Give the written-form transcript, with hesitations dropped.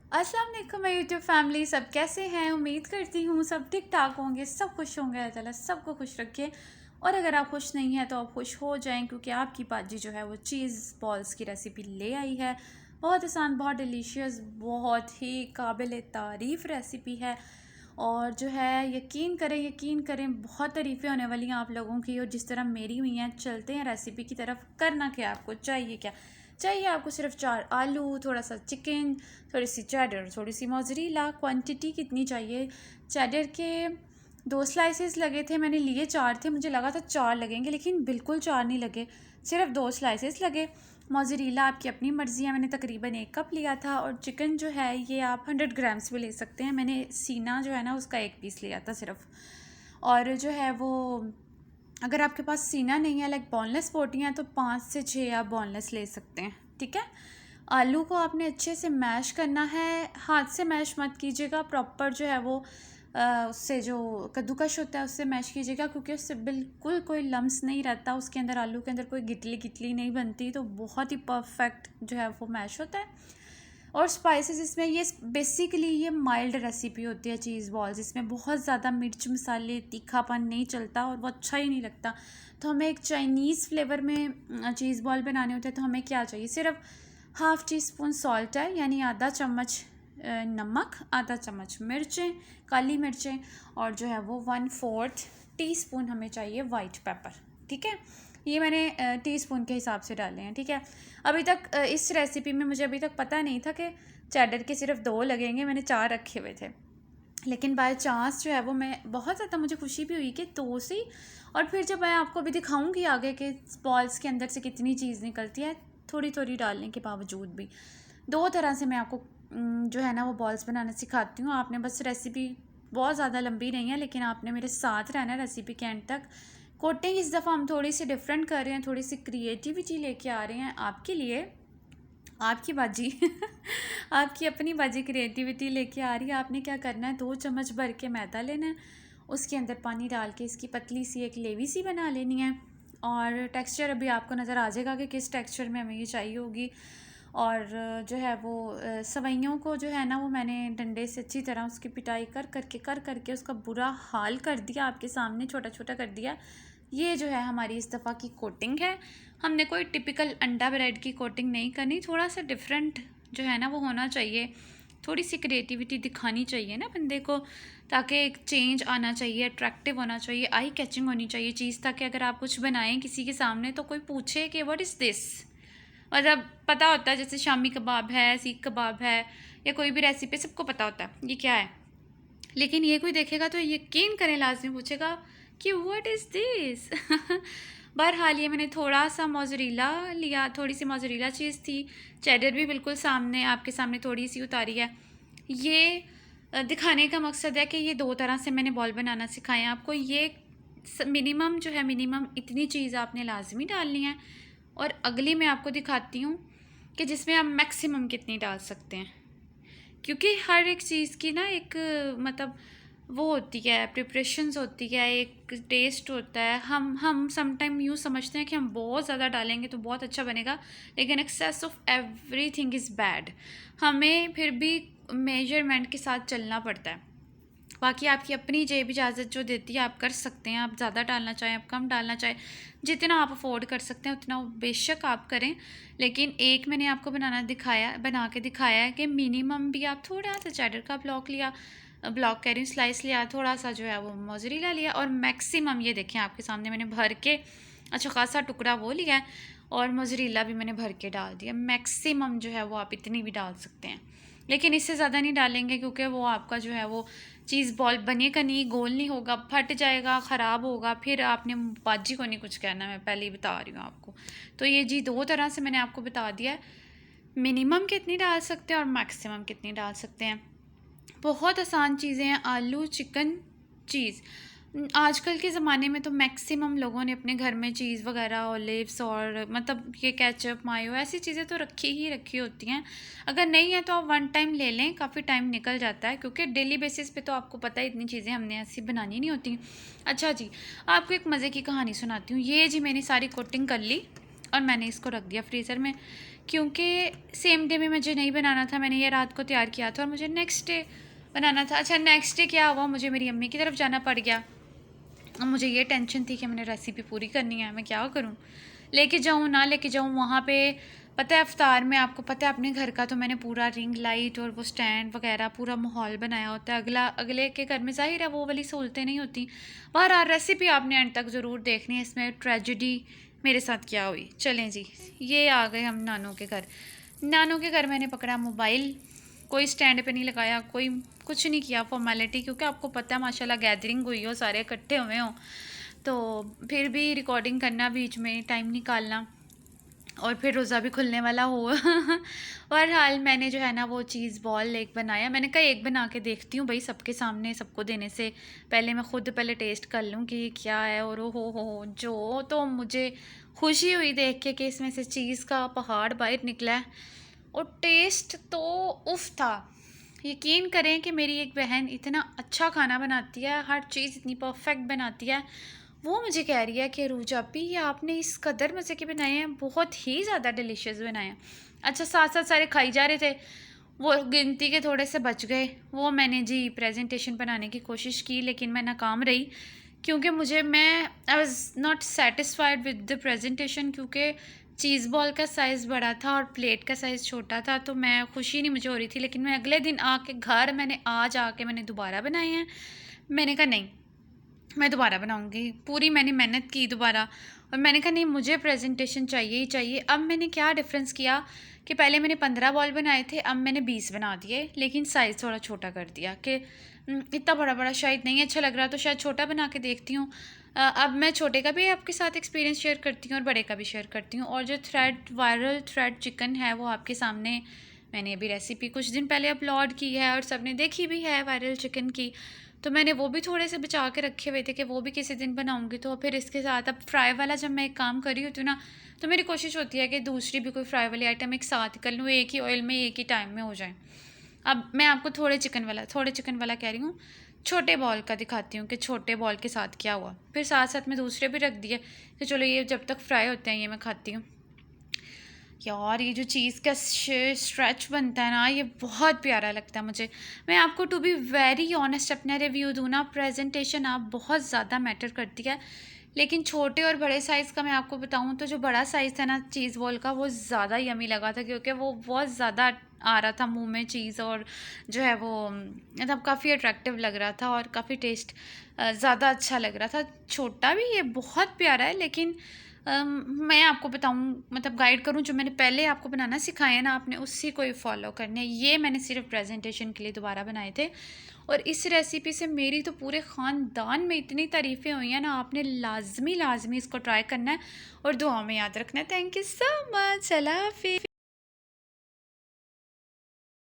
अस्सलाम वालेकुम मैं यूट्यूब फैमिली, सब कैसे हैं? उम्मीद करती हूँ सब ठीक ठाक होंगे, सब खुश होंगे। अल्लाह ताला सबको खुश रखे। और अगर आप खुश नहीं हैं तो आप खुश हो जाएं, क्योंकि आपकी बाजी जो है वो चीज़ बॉल्स की रेसिपी ले आई है। बहुत आसान, बहुत डिलीशियस, बहुत ही काबिल तारीफ़ रेसिपी है। और जो है यकीन करें बहुत तारीफ़ें होने वाली हैं आप लोगों की, और जिस तरह मेरी हुई हैं। चलते हैं रेसिपी की तरफ। करना क्या आपको चाहिए? क्या चाहिए आपको? सिर्फ 4 आलू, थोड़ा सा चिकन, थोड़ी सी चेडर, थोड़ी सी मोज़रेला। क्वांटिटी कितनी चाहिए? चेडर के 2 स्लाइसेस लगे थे, मैंने लिए 4 थे। मुझे लगा था 4 लगेंगे, लेकिन बिल्कुल 4 नहीं लगे, सिर्फ 2 स्लाइसेस लगे। मोज़रेला आपकी अपनी मर्ज़ी है, मैंने तकरीबन 1 कप लिया था। और चिकन जो है ये आप 100 ग्राम्स भी ले सकते हैं। मैंने सीना जो है ना उसका 1 पीस लिया था सिर्फ। और जो है वो, अगर आपके पास सीना नहीं है, लाइक बोनलेस पोटियाँ, तो 5 से 6 आप बोनलेस ले सकते हैं। ठीक है। आलू को आपने अच्छे से मैश करना है। हाथ से मैश मत कीजिएगा, प्रॉपर जो है वो उससे जो कद्दूकश होता है उससे मैश कीजिएगा, क्योंकि उससे बिल्कुल कोई लम्स नहीं रहता उसके अंदर, आलू के अंदर कोई गिटली गिटली नहीं बनती, तो बहुत ही परफेक्ट जो है वो मैश होता है। और स्पाइसेस इसमें, ये बेसिकली ये माइल्ड रेसिपी होती है चीज़ बॉल्स। इसमें बहुत ज़्यादा मिर्च मसाले तीखापन नहीं चलता और वो अच्छा ही नहीं लगता। तो हमें एक चाइनीज़ फ्लेवर में चीज़ बॉल बनाने होते हैं, तो हमें क्या चाहिए? सिर्फ हाफ़ टी स्पून सॉल्ट है, यानी आधा चम्मच नमक, आधा चम्मच मिर्चें, काली मिर्चें, और जो है वो 1/4 टीस्पून हमें चाहिए वाइट पेपर। ठीक है। ये मैंने टीस्पून के हिसाब से डाले हैं। ठीक है। अभी तक इस रेसिपी में मुझे अभी तक पता नहीं था कि चेडर के सिर्फ 2 लगेंगे, मैंने 4 रखे हुए थे। लेकिन बाय चांस जो है वो, मैं बहुत ज़्यादा मुझे खुशी भी हुई कि 2 से। और फिर जब मैं आपको अभी दिखाऊंगी आगे कि बॉल्स के अंदर से कितनी चीज़ निकलती है, थोड़ी थोड़ी डालने के बावजूद भी। 2 तरह से मैं आपको जो है ना वो बॉल्स बनाना सिखाती हूँ। आपने बस रेसिपी बहुत ज़्यादा लंबी नहीं है, लेकिन आपने मेरे साथ रहना है रेसिपी के एंड तक। कोटिंग इस दफ़ा हम थोड़ी सी डिफरेंट कर रहे हैं, थोड़ी सी क्रिएटिविटी लेके आ रहे हैं आपके लिए। आपकी बाजी आपकी अपनी बाजी क्रिएटिविटी लेके आ रही है। आपने क्या करना है, 2 चम्मच भर के मैदा लेना है, उसके अंदर पानी डाल के इसकी पतली सी एक लेवी सी बना लेनी है। और टेक्सचर अभी आपको नज़र आ जाएगा कि किस टेक्सचर में हमें ये चाहिए होगी। और जो है वो सवैयों को जो है ना वो मैंने डंडे से अच्छी तरह उसकी पिटाई कर करके उसका बुरा हाल कर दिया, आपके सामने छोटा छोटा कर दिया। ये जो है हमारी इस दफ़ा की कोटिंग है। हमने कोई टिपिकल अंडा ब्रेड की कोटिंग नहीं करनी, थोड़ा सा डिफरेंट जो है ना वो होना चाहिए। थोड़ी सी क्रिएटिविटी दिखानी चाहिए ना बंदे को, ताकि एक चेंज आना चाहिए, अट्रैक्टिव होना चाहिए, आई कैचिंग होनी चाहिए चीज़, ताकि अगर आप कुछ बनाएं किसी के सामने तो कोई पूछे कि व्हाट इज़ दिस। मतलब पता होता है, जैसे शामी कबाब है, सीख कबाब है, या कोई भी रेसिपी सबको पता होता है ये क्या है। लेकिन ये कोई देखेगा तो यकीन करें लाजमी पूछेगा कि व्हाट इज़ दिस। बहरहाल ये मैंने थोड़ा सा मोज़रेला लिया, थोड़ी सी मोज़रेला चीज़ थी। चेडर भी बिल्कुल सामने आपके सामने थोड़ी सी उतारी है। ये दिखाने का मकसद है कि ये 2 तरह से मैंने बॉल बनाना सिखाए हैं आपको। ये मिनिमम जो है, मिनिमम इतनी चीज़ आपने लाजमी डालनी है। और अगली मैं आपको दिखाती हूँ कि जिसमें आप मैक्सिमम कितनी डाल सकते हैं, क्योंकि हर एक चीज़ की ना एक मतलब वो होती है, प्रिपरेशंस होती है, एक टेस्ट होता है। हम समटाइम यूँ समझते हैं कि हम बहुत ज़्यादा डालेंगे तो बहुत अच्छा बनेगा, लेकिन excess of everything is bad. हमें फिर भी मेजरमेंट के साथ चलना पड़ता है। बाकी आपकी अपनी जेब इजाज़त जो देती है आप कर सकते हैं, आप ज़्यादा डालना चाहें, आप कम डालना चाहें, जितना आप अफोर्ड कर सकते हैं उतना बेशक आप करें। लेकिन एक मैंने आपको बना के दिखाया है कि मिनिमम भी आप थोड़ा सा चेडर का ब्लॉक लिया, ब्लॉक कह रही हूँ, स्लाइस लिया, थोड़ा सा जो है वो मोज़रेला लिया, और मैक्सिमम ये देखें आपके सामने मैंने भर के अच्छा खासा टुकड़ा वो लिया है, और मोज़रेला भी मैंने भर के डाल दिया। मैक्सिमम जो है वो आप इतनी भी डाल सकते हैं, लेकिन इससे ज़्यादा नहीं डालेंगे, क्योंकि वो आपका जो है वो चीज़ बॉल बनेगा नहीं, गोल नहीं होगा, फट जाएगा, ख़राब होगा, फिर आपने बाजी को नहीं कुछ कहना। मैं पहले ही बता रही हूँ आपको। तो ये जी 2 तरह से मैंने आपको बता दिया है, मिनिमम कितनी डाल सकते हैं और मैक्सिमम कितनी डाल सकते हैं। बहुत आसान चीज़ें हैं। आलू, चिकन, चीज़। आजकल के ज़माने में तो मैक्सिमम लोगों ने अपने घर में चीज़ वगैरह, ऑलिव्स, और मतलब ये केचप, मायो, ऐसी चीज़ें तो रखी होती हैं। अगर नहीं है तो आप वन टाइम ले लें, काफ़ी टाइम निकल जाता है, क्योंकि डेली बेसिस पे तो आपको पता है इतनी चीज़ें हमने ऐसी बनानी नहीं होती। अच्छा जी, आपको एक मज़े की कहानी सुनाती हूँ। ये जी मैंने सारी कोटिंग कर ली और मैंने इसको रख दिया फ्रीज़र में। क्योंकि सेम डे में मुझे नहीं बनाना था, मैंने ये रात को तैयार किया था और मुझे नेक्स्ट डे बनाना था। अच्छा, नेक्स्ट डे क्या हुआ, मुझे मेरी अम्मी की तरफ जाना पड़ गया। अब मुझे ये टेंशन थी कि मैंने रेसिपी पूरी करनी है, मैं क्या करूँ, लेके जाऊँ ना लेके जाऊँ वहाँ पे। पता है अफ्तार में, आपको पता है अपने घर का, तो मैंने पूरा रिंग लाइट और वो स्टैंड वगैरह पूरा माहौल बनाया होता है। अगले के घर में ज़ाहिर है वो वाली सहूलतें नहीं होती। बहरहाल रेसिपी आपने एंड तक ज़रूर देखनी है, इसमें ट्रेजिडी मेरे साथ क्या हुई। चलें जी, ये आ गए हम नानों के घर। नानों के घर मैंने पकड़ा मोबाइल, कोई स्टैंड पे नहीं लगाया, कोई कुछ नहीं किया फॉर्मेलिटी, क्योंकि आपको पता है माशाल्लाह गैदरिंग हुई हो, सारे इकट्ठे हुए हों, तो फिर भी रिकॉर्डिंग करना, बीच में टाइम निकालना, और फिर रोज़ा भी खुलने वाला हो। बहरहाल मैंने जो है ना वो चीज़ बॉल एक बनाया। मैंने कहा एक बना के देखती हूँ भाई, सबके सामने सबको देने से पहले मैं ख़ुद पहले टेस्ट कर लूँ कि ये क्या है। और हो जो तो मुझे खुशी हुई देख के कि इसमें से चीज़ का पहाड़ बाहर निकला है, और टेस्ट तो उफ़ था। यकीन करें कि मेरी एक बहन इतना अच्छा खाना बनाती है, हर चीज़ इतनी परफेक्ट बनाती है, वो मुझे कह रही है कि रूजा आपी ये आपने इस कदर मज़े के बनाए हैं, बहुत ही ज़्यादा डिलीशियस बनाए हैं। अच्छा, साथ साथ सारे खाई जा रहे थे, वो गिनती के थोड़े से बच गए, वो मैंने जी प्रेजेंटेशन बनाने की कोशिश की लेकिन मैं नाकाम रही, क्योंकि मैं I was not satisfied with the presentation, क्योंकि चीज़ बॉल का साइज़ बड़ा था और प्लेट का साइज़ छोटा था, तो मैं खुशी नहीं मुझे हो रही थी। लेकिन मैं अगले दिन आके घर, आज आके मैंने दोबारा बनाए हैं। मैंने कहा नहीं, मैं दोबारा बनाऊंगी, पूरी मैंने मेहनत की दोबारा, और मैंने कहा नहीं मुझे प्रेजेंटेशन चाहिए ही चाहिए। अब मैंने क्या डिफरेंस किया कि पहले मैंने 15 बॉल बनाए थे, अब मैंने 20 बना दिए, लेकिन साइज़ थोड़ा छोटा कर दिया कि इतना बड़ा बड़ा शायद नहीं अच्छा लग रहा, तो शायद छोटा बना के देखती हूँ। अब मैं छोटे का भी आपके साथ एक्सपीरियंस शेयर करती हूँ और बड़े का भी शेयर करती हूँ। और जो वायरल थ्रेड चिकन है वो आपके सामने मैंने अभी रेसिपी कुछ दिन पहले अपलोड की है और सबने देखी भी है वायरल चिकन की, तो मैंने वो भी थोड़े से बचा के रखे हुए थे कि वो भी किसी दिन बनाऊंगी। तो फिर इसके साथ अब फ्राई वाला जब मैं एक काम कर रही होती हूँ ना, तो मेरी कोशिश होती है कि दूसरी भी कोई फ्राई वाली आइटम एक साथ ही कर लूँ, एक ही ऑयल में एक ही टाइम में हो जाए। अब मैं आपको थोड़े चिकन वाला कह रही हूँ, छोटे बॉल का दिखाती हूँ कि छोटे बॉल के साथ क्या हुआ। फिर साथ साथ में दूसरे भी रख दिए कि चलो ये जब तक फ्राई होते हैं ये मैं खाती हूँ। यार ये जो चीज़ का स्ट्रेच बनता है ना, ये बहुत प्यारा लगता है मुझे। मैं आपको टू बी वेरी ऑनेस्ट अपना रिव्यू दूँ ना, प्रेजेंटेशन आप बहुत ज़्यादा मैटर करती है। लेकिन छोटे और बड़े साइज़ का मैं आपको बताऊँ तो जो बड़ा साइज़ था ना चीज़ बॉल का, वो ज़्यादा यमी लगा था, क्योंकि वो बहुत ज़्यादा आ रहा था मुंह में चीज़, और जो है वो मतलब काफ़ी अट्रैक्टिव लग रहा था और काफ़ी टेस्ट ज़्यादा अच्छा लग रहा था। छोटा भी ये बहुत प्यारा है, लेकिन मैं आपको बताऊँ मतलब गाइड करूँ, जो मैंने पहले आपको बनाना सिखाया ना, आपने उसी को ही फॉलो करने। ये मैंने सिर्फ प्रेजेंटेशन के लिए दोबारा बनाए थे, और इस रेसिपी से मेरी तो पूरे ख़ानदान में इतनी तारीफ़ें हुई हैं ना, आपने लाजमी इसको ट्राई करना है और दुआ में याद रखना है। थैंक यू सो मच, अल्लाह हाफिज़।